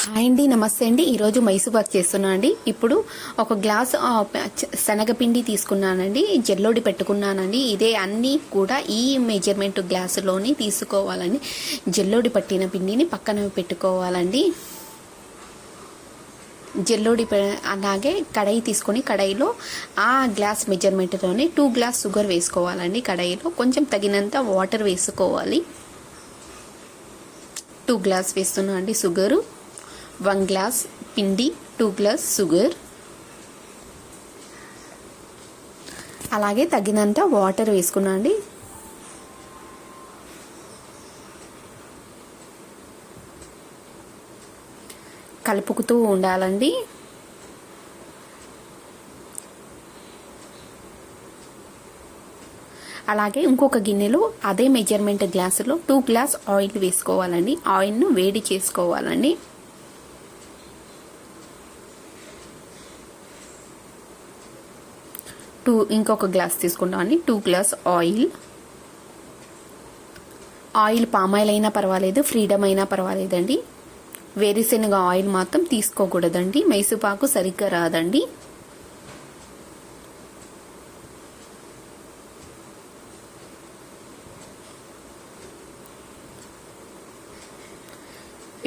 Hi అండి, నమస్తే అండి. ఈరోజు మైసూర్ పాక్ చేస్తున్నా అండి. ఇప్పుడు ఒక గ్లాస్ శనగపిండి తీసుకున్నానండి, జల్లోడి పెట్టుకున్నానండి. ఇదే అన్నీ కూడా ఈ మెజర్మెంట్ గ్లాసులోని తీసుకోవాలండి. జల్లోడి పట్టిన పిండిని పక్కన పెట్టుకోవాలండి. జల్లోడి అలాగే కడాయి తీసుకొని కడాయిలో ఆ గ్లాస్ మెజర్మెంట్లోనే 2 గ్లాస్ షుగర్ వేసుకోవాలండి. కడాయిలో కొంచెం తగినంత వాటర్ వేసుకోవాలి. 2 గ్లాస్ వేస్తున్నా అండి షుగరు. 1 గ్లాస్ పిండి, 2 గ్లాస్ షుగర్, అలాగే తగినంత వాటర్ వేసుకున్నా అండి. కలుపుకుతూ ఉండాలండి. అలాగే ఇంకొక గిన్నెలో అదే మెజర్మెంట్ గ్లాసులో 2 గ్లాస్ ఆయిల్ వేసుకోవాలండి. ఆయిల్ను వేడి చేసుకోవాలండి. ఇంకొక గ్లాస్ తీసుకుంటామండి. 2 గ్లాస్ ఆయిల్. ఆయిల్ పామాయిల్ అయినా పర్వాలేదు, ఫ్రీడమ్ అయినా పర్వాలేదండి. వేరుశెనగ ఆయిల్ మాత్రం తీసుకోకూడదండి, మైసూపాకు సరిగ్గా రాదండి.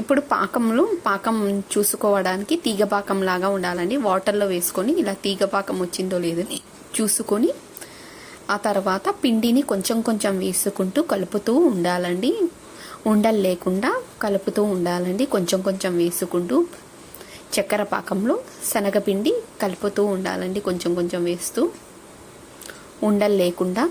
ఇప్పుడు పాకం చూసుకోవడానికి తీగ పాకం లాగా ఉండాలండి. వాటర్లో వేసుకొని ఇలా తీగ పాకం వచ్చిందో లేదని చూసుకొని ఆ తర్వాత పిండిని కొంచెం కొంచెం వేసుకుంటూ కలుపుతూ ఉండాలండి. ఉండలు లేకుండా కలుపుతూ ఉండాలండి. కొంచెం కొంచెం వేసుకుంటూ చక్కెర పాకంలో శనగపిండి కలుపుతూ ఉండాలండి. కొంచెం కొంచెం వేస్తూ ఉండలు లేకుండా.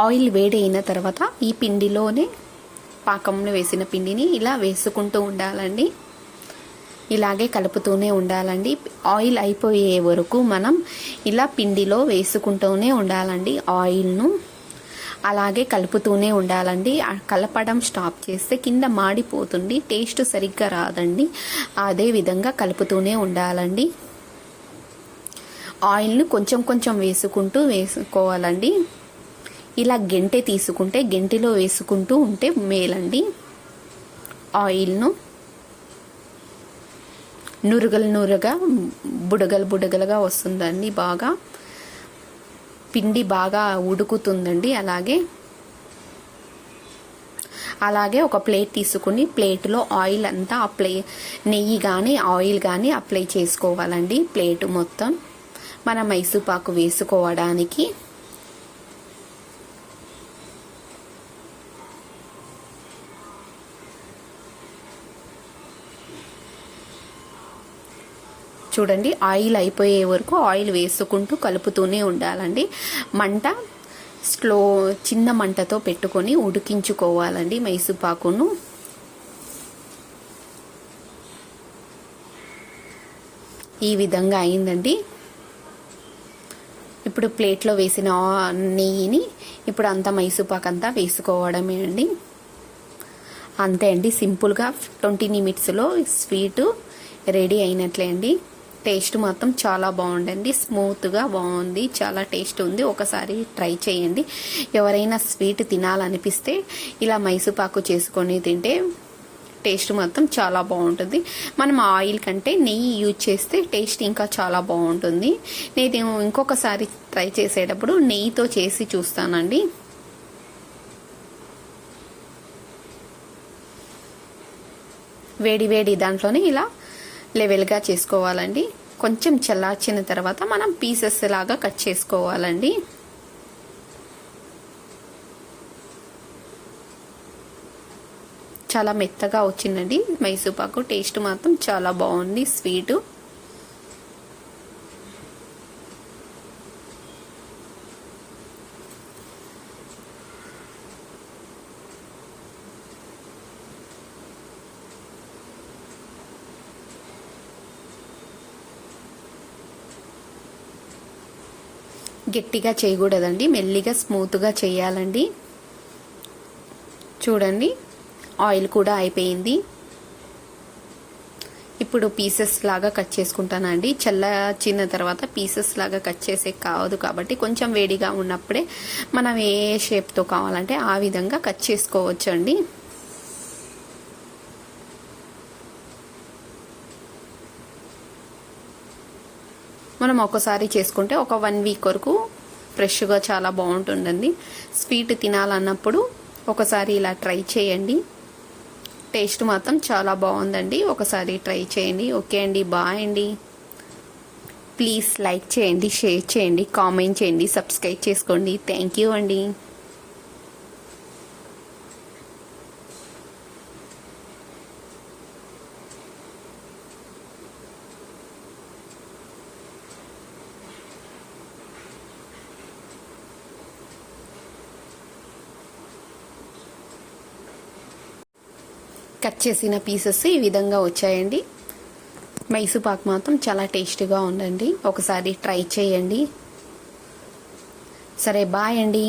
ఆయిల్ వేడి అయిన తర్వాత ఈ పిండిలోనే పాకంలో వేసిన పిండిని ఇలా వేసుకుంటూ ఉండాలండి. ఇలాగే కలుపుతూనే ఉండాలండి. ఆయిల్ అయిపోయే వరకు మనం ఇలా పిండిలో వేసుకుంటూనే ఉండాలండి. ఆయిల్ను అలాగే కలుపుతూనే ఉండాలండి. కలపడం స్టాప్ చేస్తే కింద మాడిపోతుంది, టేస్ట్ సరిగ్గా రాదండి. అదే విధంగా కలుపుతూనే ఉండాలండి. ఆయిల్ను కొంచెం కొంచెం వేసుకోవాలండి. ఇలా గెంటె తీసుకుంటే గెంటిలో వేసుకుంటూ ఉంటే మేలండి. ఆయిల్ను నురగలుగా బుడగలుగా వస్తుందండి. బాగా పిండి బాగా ఉడుకుతుందండి. అలాగే ఒక ప్లేట్ తీసుకుని ప్లేట్లో ఆయిల్ అంతా నెయ్యి కానీ ఆయిల్ కానీ అప్లై చేసుకోవాలండి. ప్లేట్ మొత్తం మన మైసూపాకు వేసుకోవడానికి. చూడండి, ఆయిల్ అయిపోయే వరకు ఆయిల్ వేసుకుంటూ కలుపుతూనే ఉండాలండి. మంట చిన్న మంటతో పెట్టుకొని ఉడికించుకోవాలండి మైసూపాకును. ఈ విధంగా అయిందండి. ఇప్పుడు ప్లేట్లో వేసిన నెయ్యిని ఇప్పుడు అంతా మైసూపాకు అంతా వేసుకోవడమే అండి. అంతే అండి, సింపుల్గా 20 నిమిట్స్లో స్వీటు రెడీ అయినట్లే అండి. టేస్ట్ మాత్రం చాలా బాగుండండి. స్మూత్గా బాగుంది, చాలా టేస్ట్ ఉంది. ఒకసారి ట్రై చేయండి. ఎవరైనా స్వీట్ తినాలనిపిస్తే ఇలా మైసూపాకు చేసుకొని తింటే టేస్ట్ మాత్రం చాలా బాగుంటుంది. మనం ఆయిల్ కంటే నెయ్యి యూజ్ చేస్తే టేస్ట్ ఇంకా చాలా బాగుంటుంది. నేను ఇంకొకసారి ట్రై చేసేటప్పుడు నెయ్యితో చేసి చూస్తానండి. వేడి దాంట్లోనే ఇలా లెవెల్గా చేసుకోవాలండి. కొంచెం చల్లార్చిన తర్వాత మనం పీసెస్ లాగా కట్ చేసుకోవాలండి. చాలా మెత్తగా వచ్చిందండి మైసూపాకు. టేస్ట్ మాత్రం చాలా బాగుంది స్వీటు. గట్టిగా చేయకూడదండి, మెల్లిగా స్మూత్గా చేయాలండి. చూడండి, ఆయిల్ కూడా అయిపోయింది. ఇప్పుడు పీసెస్ లాగా కట్ చేసుకుంటానండి. చల్లార్చిన తర్వాత పీసెస్ లాగా కట్ చేసే కావదు కాబట్టి కొంచెం వేడిగా ఉన్నప్పుడే మనం ఏ షేప్తో కావాలంటే ఆ విధంగా కట్ చేసుకోవచ్చు అండి. మనం ఒకసారి చేసుకుంటే ఒక 1 వీక్ వరకు ఫ్రెష్గా చాలా బాగుంటుందండి. స్వీట్ తినాలన్నప్పుడు ఒకసారి ఇలా ట్రై చేయండి. టేస్ట్ మాత్రం చాలా బాగుందండి. ఒకసారి ట్రై చేయండి. ఓకే అండి, బాయ్ అండి. ప్లీజ్ లైక్ చేయండి, షేర్ చేయండి, కామెంట్ చేయండి, సబ్స్క్రైబ్ చేసుకోండి. థ్యాంక్ యూ అండి. కట్ చేసిన పీసెస్ ఈ విధంగా వచ్చాయండి. మైసూర్పాక్ మాత్రం చాలా టేస్టీగా ఉందండి. ఒకసారి ట్రై చేయండి. సరే, బాయ్ అండి.